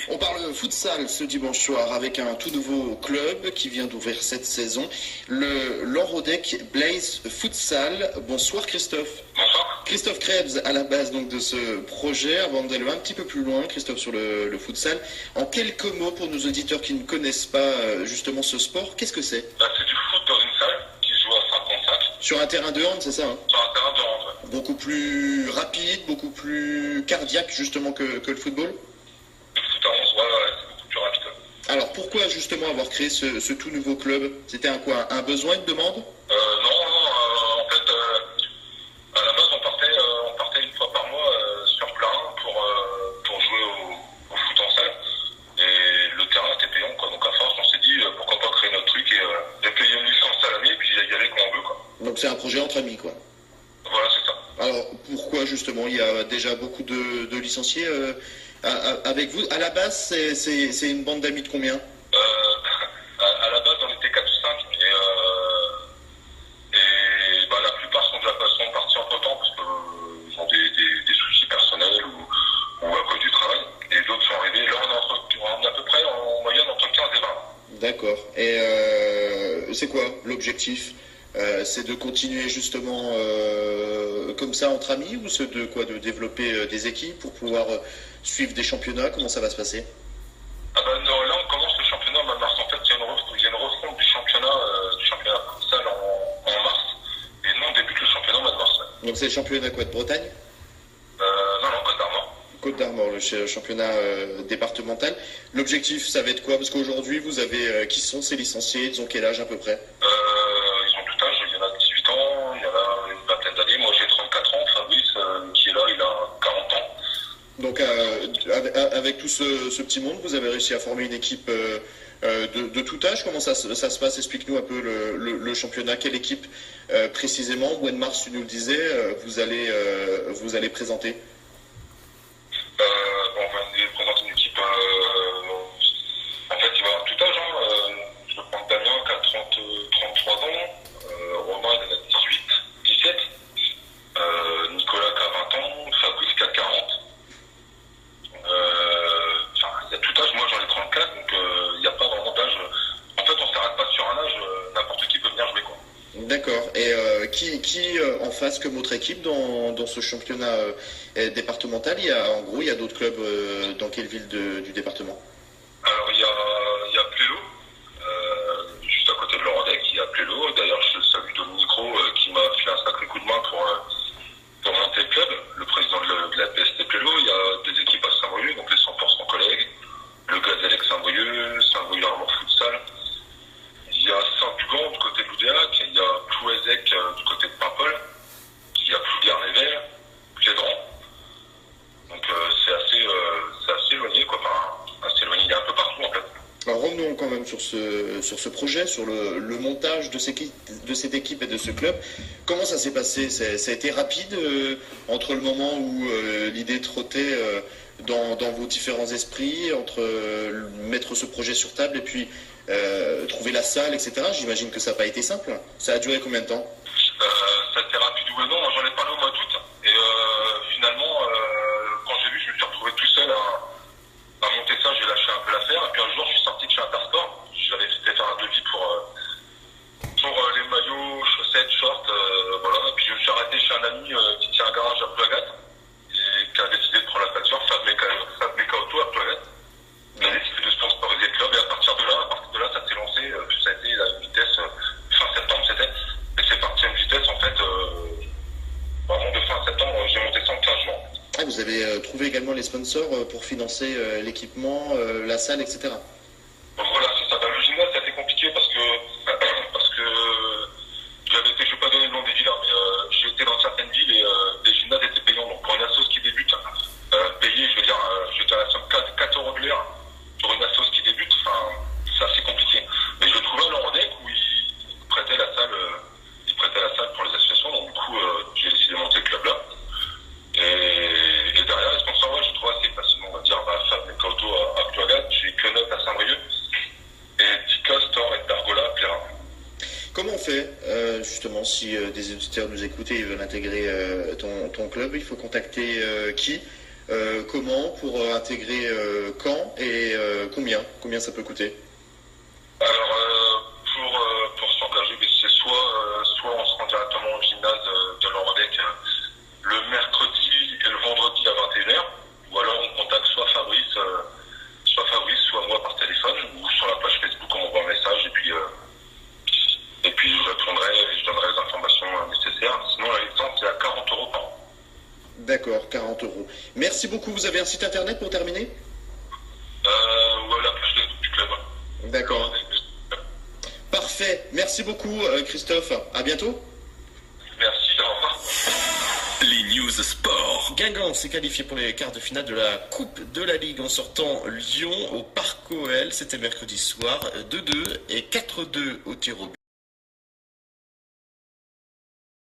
On parle futsal ce dimanche soir avec un tout nouveau club qui vient d'ouvrir cette saison, le Lanrodec Blaze Futsal. Bonsoir Christophe. Bonsoir. Christophe Krebs à la base donc de ce projet. Avant d'aller un petit peu plus loin, Christophe, sur le futsal, en quelques mots pour nos auditeurs qui ne connaissent pas justement ce sport, qu'est-ce que c'est? C'est du foot dans une salle qui se joue à 5 contre 5. Sur un terrain de hand, c'est ça, hein? Sur un terrain de hand, ouais. Beaucoup plus rapide, beaucoup plus cardiaque justement que le football? Le foot à 11, ouais, c'est beaucoup plus rapide. Alors pourquoi justement avoir créé ce tout nouveau club? C'était un besoin, une demande? Non, en fait, à la base, on partait une fois par mois sur plein pour jouer au foot en salle. Et le terrain était payant, quoi. Donc à force, on s'est dit pourquoi pas créer notre truc et payer une licence à l'année et puis y aller quand on veut, quoi. Donc c'est un projet entre amis, quoi. Voilà, c'est ça. Alors pourquoi justement il y a déjà beaucoup de licenciés avec vous? À la base, c'est une bande d'amis de combien? À la base, on était 4 ou 5 et la plupart sont partis entre temps parce qu'ils ont des soucis personnels ou à cause du travail. Et d'autres sont arrivés. Là, on est à peu près en moyenne entre 15 et 20. D'accord. Et c'est quoi l'objectif? C'est de continuer justement comme ça entre amis, ou c'est de développer des équipes pour pouvoir suivre des championnats? Comment ça va se passer? Non, là on commence le championnat en mars. En fait, il y a une refonte du championnat futsal en mars. Et nous on débute le championnat en mars. Donc c'est le championnat quoi, de Bretagne? Non, Côte d'Armor. Côte d'Armor, le championnat départemental. L'objectif, ça va être quoi? Parce qu'aujourd'hui, vous avez qui sont ces licenciés? Ils ont quel âge à peu près? Ils ont tout âge. Il y en a 18 ans, il y en a une vingtaine d'années. Moi j'ai 34 ans. Fabrice, qui est là, il a 40 ans. Donc avec tout ce petit monde, vous avez réussi à former une équipe de tout âge. Comment ça se passe? Explique-nous un peu le championnat. Quelle équipe précisément? Mois de mars, tu nous le disais, vous allez présenter? On va présenter une équipe. En fait, il va avoir tout âge. Je vais prendre Damien qui a 33 ans, Romain il en a 18, 17, Nicolas qui a 20 ans, Fabrice qui a 40. Il y a tout âge. Moi j'en ai 34, donc il n'y a pas vraiment d'âge. En fait, on ne s'arrête pas sur un âge. N'importe qui peut venir jouer, quoi. D'accord. Et qui en face comme autre équipe dans ce championnat départemental? Il y a d'autres clubs dans quelle ville du département? Alors il y a Plélo, juste à côté de Lanrodec, il y a Plélo. D'ailleurs je salue Dominique Roux qui m'a fait un sacré coup de main pour monter le club, le président de la PST Plélo. Il y a des équipes à Saint-Brieuc, donc les 100% collègues, le Gazelle Saint-Brieuc, Saint-Brieuc Armor Futsal. Il y a Saint-Dugan du côté de l'Oudéac, il y a Plouézec du côté de Paimpol, il y a Plouguer-les-Verts, Plédran. Donc c'est assez éloigné, quoi. Enfin, assez éloigné, il y a un peu partout en fait. Alors revenons quand même sur ce projet, sur le montage de cette équipe et de ce club. Comment ça s'est passé? Ça a été rapide entre le moment où l'idée trottait dans vos différents esprits, entre mettre ce projet sur table et puis trouver la salle, etc. J'imagine que ça n'a pas été simple. Ça a duré combien de temps? Ça a été rapide ou non. Moi j'en ai parlé au mois d'août et finalement quand j'ai vu, je me suis retrouvé tout seul à monter ça. J'ai lâché un peu l'affaire et puis un jour je suis sorti de chez Intersport. J'avais fait faire un devis pour les maillots, chaussettes, shorts, voilà. Et puis je me suis arrêté chez un ami qui tient un garage à Plouagat et qui a décidé de prendre la facture, Fab Meca Auto à Plouagat. Il a décidé de sponsoriser le club et à partir de là ça s'est lancé. Ça a été à une vitesse fin septembre c'était. Et c'est parti à une vitesse en fait vraiment de fin septembre. J'ai monté ça en 15 jours. Ah, vous avez trouvé également les sponsors pour financer l'équipement, la salle, etc. Donc voilà, c'est ça. Le gymnase, ça a été compliqué parce que j'avais été, je ne vais pas donner le nom des villes, mais j'ai été dans certaines villes et les gymnases étaient payants. Donc pour une assoce qui débute, payer, je veux dire, j'étais à la somme 4 € de l'heure pour une assoce qui débute, enfin, c'est assez compliqué. Mais je le trouvais à Lanrodec où ils prêtaient la salle pour les associations. Donc du coup, j'ai décidé de monter le club là. Et derrière, les sponsors, je trouve assez facilement, on va dire, Fab Meca Auto à Plouagat, j'ai Quenot à Saint-Brieuc et Tika Store et Pergola à Plérin. Comment on fait, justement, si des auditeurs nous écoutent et ils veulent intégrer ton club? Il faut contacter qui? Comment pour intégrer quand et combien ça peut coûter? Alors, pour s'engager, c'est soit on se rend directement au gymnase de l'Orbec le mercredi et le vendredi à 21h, ou alors on contacte soit Fabrice, soit moi par téléphone, ou sur la page Facebook, on m'envoie un message, et puis je répondrai et je donnerai les informations nécessaires. Sinon, la licence, c'est à 40 € par an. D'accord, 40 euros. Merci beaucoup. Vous avez un site internet pour terminer? Ouais, la page Facebook du club. D'accord. Parfait. Merci beaucoup, Christophe. À bientôt. Merci, au revoir. Les news sport. Guingamp s'est qualifié pour les quarts de finale de la Coupe de la Ligue en sortant Lyon au Parc OL. C'était mercredi soir, 2-2 et 4-2 au tir au but.